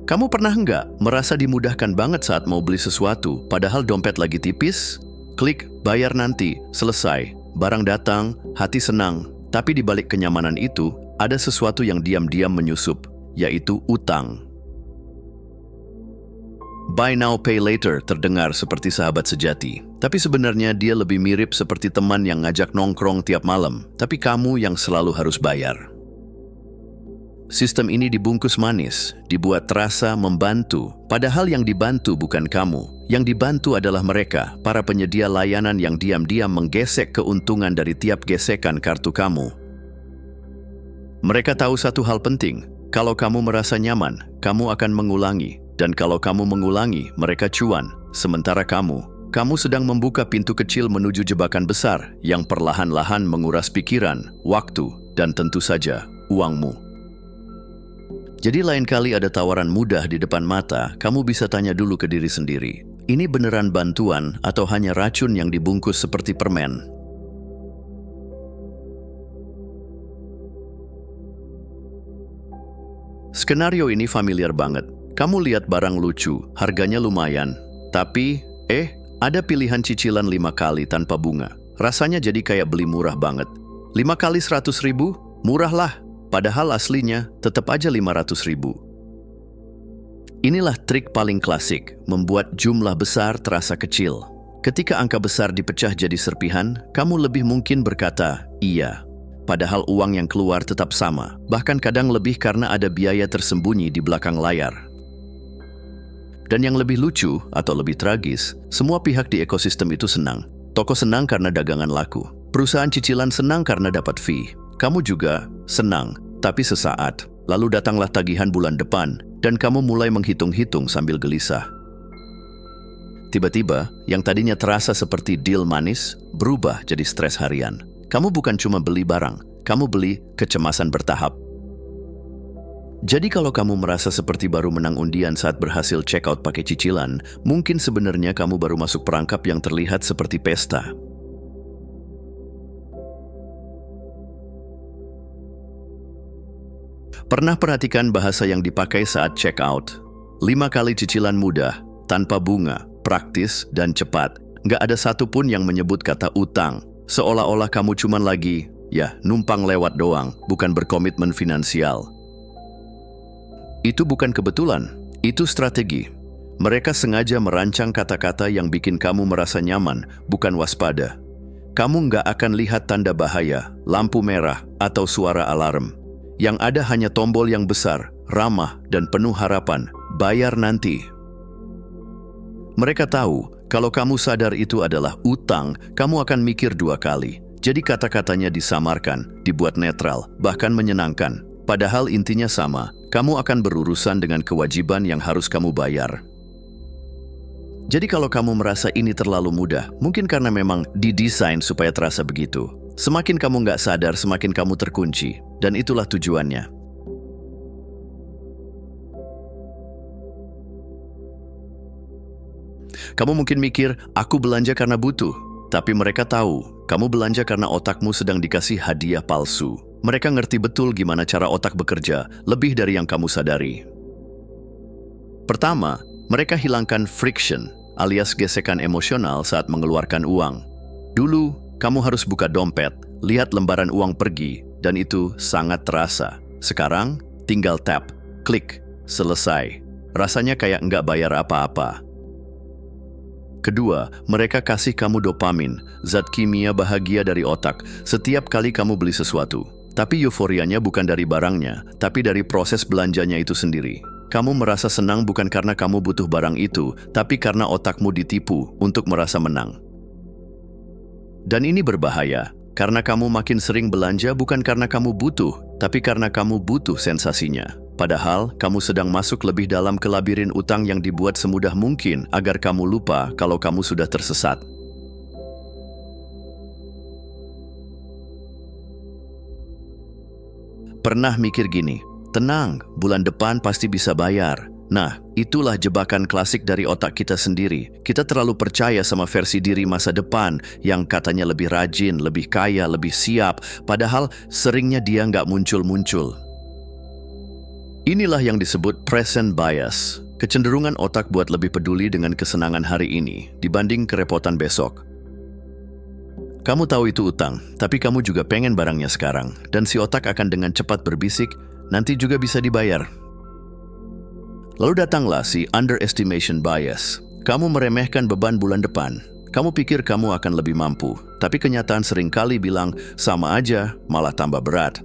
Kamu pernah nggak merasa dimudahkan banget saat mau beli sesuatu, padahal dompet lagi tipis? Klik, bayar nanti, selesai. Barang datang, hati senang. Tapi di balik kenyamanan itu, ada sesuatu yang diam-diam menyusup, yaitu utang. Buy now, pay later terdengar seperti sahabat sejati. Tapi sebenarnya dia lebih mirip seperti teman yang ngajak nongkrong tiap malam, tapi kamu yang selalu harus bayar. Sistem ini dibungkus manis, dibuat terasa membantu, padahal yang dibantu bukan kamu. Yang dibantu adalah mereka, para penyedia layanan yang diam-diam menggesek keuntungan dari tiap gesekan kartu kamu. Mereka tahu satu hal penting, kalau kamu merasa nyaman, kamu akan mengulangi. Dan kalau kamu mengulangi, mereka cuan. Sementara kamu sedang membuka pintu kecil menuju jebakan besar yang perlahan-lahan menguras pikiran, waktu, dan tentu saja uangmu. Jadi lain kali ada tawaran mudah di depan mata, kamu bisa tanya dulu ke diri sendiri. Ini beneran bantuan atau hanya racun yang dibungkus seperti permen? Skenario ini familiar banget. Kamu lihat barang lucu, harganya lumayan. Tapi, ada pilihan cicilan 5 kali tanpa bunga. Rasanya jadi kayak beli murah banget. 5 kali 100.000, murah lah. Padahal aslinya tetap aja 500.000. Inilah trik paling klasik, membuat jumlah besar terasa kecil. Ketika angka besar dipecah jadi serpihan, kamu lebih mungkin berkata, iya. Padahal uang yang keluar tetap sama, bahkan kadang lebih karena ada biaya tersembunyi di belakang layar. Dan yang lebih lucu atau lebih tragis, semua pihak di ekosistem itu senang. Toko senang karena dagangan laku. Perusahaan cicilan senang karena dapat fee. Kamu juga senang, tapi sesaat. Lalu datanglah tagihan bulan depan, dan kamu mulai menghitung-hitung sambil gelisah. Tiba-tiba, yang tadinya terasa seperti deal manis, berubah jadi stres harian. Kamu bukan cuma beli barang, kamu beli kecemasan bertahap. Jadi kalau kamu merasa seperti baru menang undian saat berhasil check out pakai cicilan, mungkin sebenarnya kamu baru masuk perangkap yang terlihat seperti pesta. Pernah perhatikan bahasa yang dipakai saat check out? 5 kali cicilan mudah, tanpa bunga, praktis, dan cepat. Nggak ada satupun yang menyebut kata utang. Seolah-olah kamu cuman lagi, numpang lewat doang, bukan berkomitmen finansial. Itu bukan kebetulan, itu strategi. Mereka sengaja merancang kata-kata yang bikin kamu merasa nyaman, bukan waspada. Kamu nggak akan lihat tanda bahaya, lampu merah, atau suara alarm. Yang ada hanya tombol yang besar, ramah, dan penuh harapan, bayar nanti. Mereka tahu, kalau kamu sadar itu adalah utang, kamu akan mikir 2 kali. Jadi kata-katanya disamarkan, dibuat netral, bahkan menyenangkan. Padahal intinya sama, kamu akan berurusan dengan kewajiban yang harus kamu bayar. Jadi kalau kamu merasa ini terlalu mudah, mungkin karena memang didesain supaya terasa begitu. Semakin kamu nggak sadar, semakin kamu terkunci. Dan itulah tujuannya. Kamu mungkin mikir, aku belanja karena butuh. Tapi mereka tahu, kamu belanja karena otakmu sedang dikasih hadiah palsu. Mereka ngerti betul gimana cara otak bekerja, lebih dari yang kamu sadari. Pertama, mereka hilangkan friction, alias gesekan emosional saat mengeluarkan uang. Dulu, kamu harus buka dompet, lihat lembaran uang pergi, dan itu sangat terasa. Sekarang, tinggal tap, klik, selesai. Rasanya kayak nggak bayar apa-apa. Kedua, mereka kasih kamu dopamin, zat kimia bahagia dari otak, setiap kali kamu beli sesuatu. Tapi euforianya bukan dari barangnya, tapi dari proses belanjanya itu sendiri. Kamu merasa senang bukan karena kamu butuh barang itu, tapi karena otakmu ditipu untuk merasa menang. Dan ini berbahaya, karena kamu makin sering belanja bukan karena kamu butuh, tapi karena kamu butuh sensasinya. Padahal, kamu sedang masuk lebih dalam ke labirin utang yang dibuat semudah mungkin agar kamu lupa kalau kamu sudah tersesat. Pernah mikir gini, tenang, bulan depan pasti bisa bayar. Nah, itulah jebakan klasik dari otak kita sendiri. Kita terlalu percaya sama versi diri masa depan yang katanya lebih rajin, lebih kaya, lebih siap, padahal seringnya dia nggak muncul-muncul. Inilah yang disebut present bias. Kecenderungan otak buat lebih peduli dengan kesenangan hari ini dibanding kerepotan besok. Kamu tahu itu utang, tapi kamu juga pengen barangnya sekarang. Dan si otak akan dengan cepat berbisik, nanti juga bisa dibayar. Lalu datanglah si underestimation bias. Kamu meremehkan beban bulan depan. Kamu pikir kamu akan lebih mampu, tapi kenyataan seringkali bilang sama aja, malah tambah berat.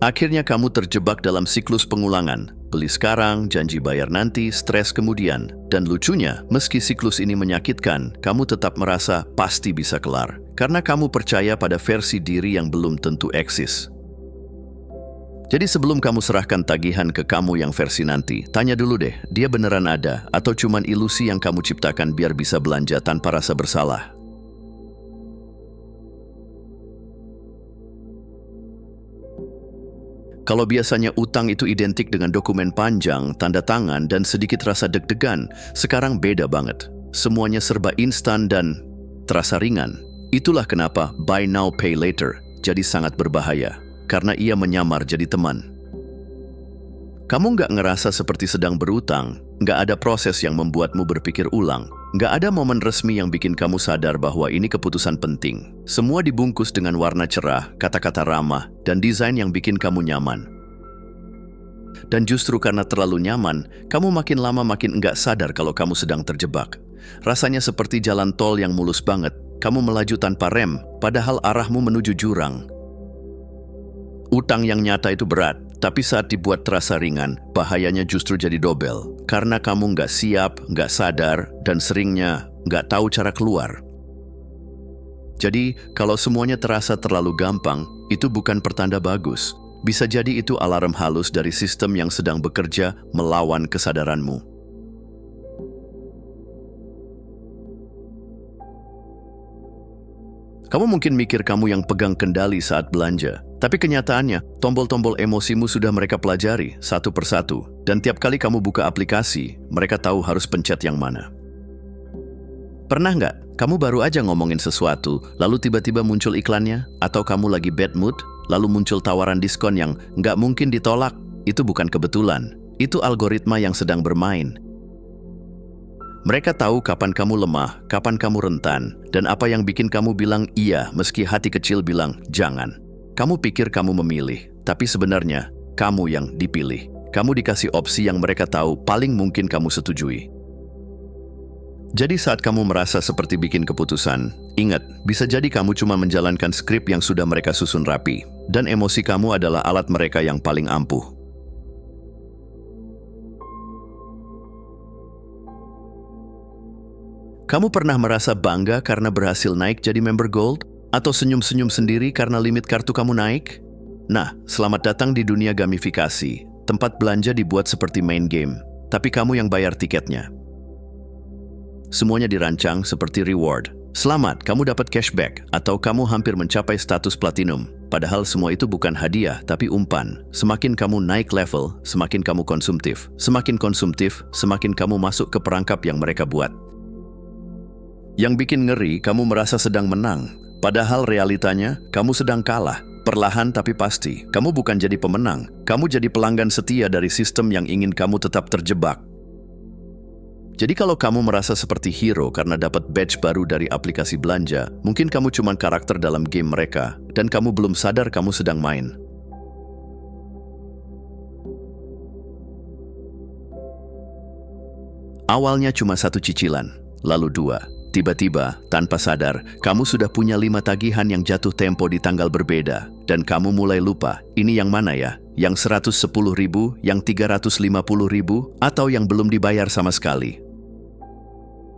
Akhirnya kamu terjebak dalam siklus pengulangan. Beli sekarang, janji bayar nanti, stres kemudian. Dan lucunya, meski siklus ini menyakitkan, kamu tetap merasa pasti bisa kelar. Karena kamu percaya pada versi diri yang belum tentu eksis. Jadi sebelum kamu serahkan tagihan ke kamu yang versi nanti, tanya dulu deh, dia beneran ada atau cuman ilusi yang kamu ciptakan biar bisa belanja tanpa rasa bersalah? Kalau biasanya utang itu identik dengan dokumen panjang, tanda tangan, dan sedikit rasa deg-degan, sekarang beda banget. Semuanya serba instan dan terasa ringan. Itulah kenapa buy now pay later jadi sangat berbahaya, karena ia menyamar jadi teman. Kamu nggak ngerasa seperti sedang berutang, nggak ada proses yang membuatmu berpikir ulang, nggak ada momen resmi yang bikin kamu sadar bahwa ini keputusan penting. Semua dibungkus dengan warna cerah, kata-kata ramah, dan desain yang bikin kamu nyaman. Dan justru karena terlalu nyaman, kamu makin lama makin nggak sadar kalau kamu sedang terjebak. Rasanya seperti jalan tol yang mulus banget, kamu melaju tanpa rem, padahal arahmu menuju jurang. Utang yang nyata itu berat, tapi saat dibuat terasa ringan, bahayanya justru jadi dobel. Karena kamu nggak siap, nggak sadar, dan seringnya nggak tahu cara keluar. Jadi, kalau semuanya terasa terlalu gampang, itu bukan pertanda bagus. Bisa jadi itu alarm halus dari sistem yang sedang bekerja melawan kesadaranmu. Kamu mungkin mikir kamu yang pegang kendali saat belanja, tapi kenyataannya, tombol-tombol emosimu sudah mereka pelajari satu persatu, dan tiap kali kamu buka aplikasi, mereka tahu harus pencet yang mana. Pernah nggak, kamu baru aja ngomongin sesuatu, lalu tiba-tiba muncul iklannya, atau kamu lagi bad mood, lalu muncul tawaran diskon yang nggak mungkin ditolak? Itu bukan kebetulan, itu algoritma yang sedang bermain. Mereka tahu kapan kamu lemah, kapan kamu rentan, dan apa yang bikin kamu bilang iya meski hati kecil bilang jangan. Kamu pikir kamu memilih, tapi sebenarnya kamu yang dipilih. Kamu dikasih opsi yang mereka tahu paling mungkin kamu setujui. Jadi saat kamu merasa seperti bikin keputusan, ingat, bisa jadi kamu cuma menjalankan skrip yang sudah mereka susun rapi, dan emosi kamu adalah alat mereka yang paling ampuh. Kamu pernah merasa bangga karena berhasil naik jadi member Gold? Atau senyum-senyum sendiri karena limit kartu kamu naik? Nah, selamat datang di dunia gamifikasi. Tempat belanja dibuat seperti main game, tapi kamu yang bayar tiketnya. Semuanya dirancang seperti reward. Selamat, kamu dapat cashback, atau kamu hampir mencapai status platinum. Padahal semua itu bukan hadiah, tapi umpan. Semakin kamu naik level, semakin kamu konsumtif. Semakin konsumtif, semakin kamu masuk ke perangkap yang mereka buat. Yang bikin ngeri, kamu merasa sedang menang. Padahal realitanya, kamu sedang kalah. Perlahan tapi pasti. Kamu bukan jadi pemenang. Kamu jadi pelanggan setia dari sistem yang ingin kamu tetap terjebak. Jadi kalau kamu merasa seperti hero karena dapat badge baru dari aplikasi belanja, mungkin kamu cuma karakter dalam game mereka, dan kamu belum sadar kamu sedang main. Awalnya cuma satu cicilan, lalu dua. Tiba-tiba, tanpa sadar, kamu sudah punya 5 tagihan yang jatuh tempo di tanggal berbeda. Dan kamu mulai lupa, ini yang mana ya? Yang 110.000, yang 350.000, atau yang belum dibayar sama sekali?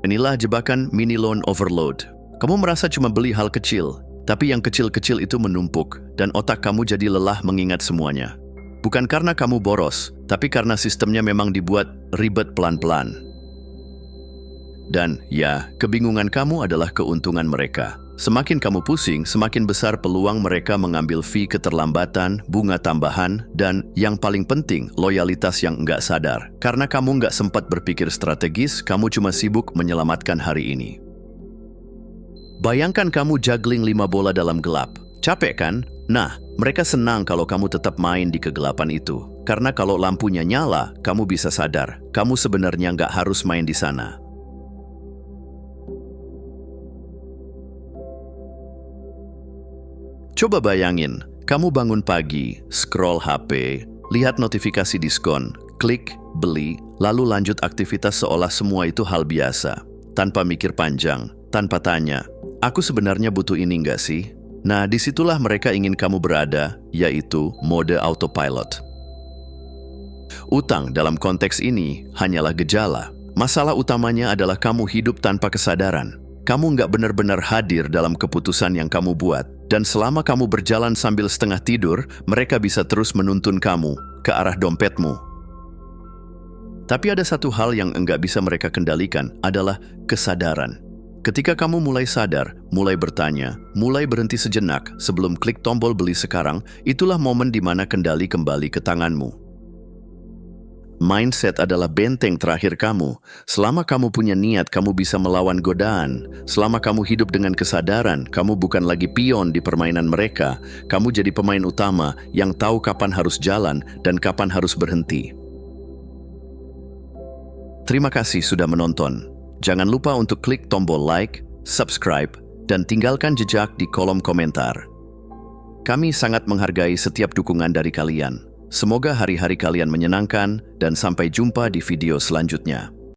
Inilah jebakan mini loan overload. Kamu merasa cuma beli hal kecil, tapi yang kecil-kecil itu menumpuk, dan otak kamu jadi lelah mengingat semuanya. Bukan karena kamu boros, tapi karena sistemnya memang dibuat ribet pelan-pelan. Dan ya, kebingungan kamu adalah keuntungan mereka. Semakin kamu pusing, semakin besar peluang mereka mengambil fee keterlambatan, bunga tambahan, dan yang paling penting, loyalitas yang nggak sadar. Karena kamu nggak sempat berpikir strategis, kamu cuma sibuk menyelamatkan hari ini. Bayangkan kamu juggling 5 bola dalam gelap. Capek kan? Nah, mereka senang kalau kamu tetap main di kegelapan itu. Karena kalau lampunya nyala, kamu bisa sadar, kamu sebenarnya nggak harus main di sana. Coba bayangin, kamu bangun pagi, scroll HP, lihat notifikasi diskon, klik, beli, lalu lanjut aktivitas seolah semua itu hal biasa. Tanpa mikir panjang, tanpa tanya, aku sebenarnya butuh ini nggak sih? Nah, disitulah mereka ingin kamu berada, yaitu mode autopilot. Utang dalam konteks ini hanyalah gejala. Masalah utamanya adalah kamu hidup tanpa kesadaran. Kamu nggak benar-benar hadir dalam keputusan yang kamu buat. Dan selama kamu berjalan sambil setengah tidur, mereka bisa terus menuntun kamu ke arah dompetmu. Tapi ada satu hal yang enggak bisa mereka kendalikan, adalah kesadaran. Ketika kamu mulai sadar, mulai bertanya, mulai berhenti sejenak sebelum klik tombol beli sekarang, itulah momen di mana kendali kembali ke tanganmu. Mindset adalah benteng terakhir kamu. Selama kamu punya niat, kamu bisa melawan godaan. Selama kamu hidup dengan kesadaran, kamu bukan lagi pion di permainan mereka. Kamu jadi pemain utama yang tahu kapan harus jalan dan kapan harus berhenti. Terima kasih sudah menonton. Jangan lupa untuk klik tombol like, subscribe, dan tinggalkan jejak di kolom komentar. Kami sangat menghargai setiap dukungan dari kalian. Semoga hari-hari kalian menyenangkan dan sampai jumpa di video selanjutnya.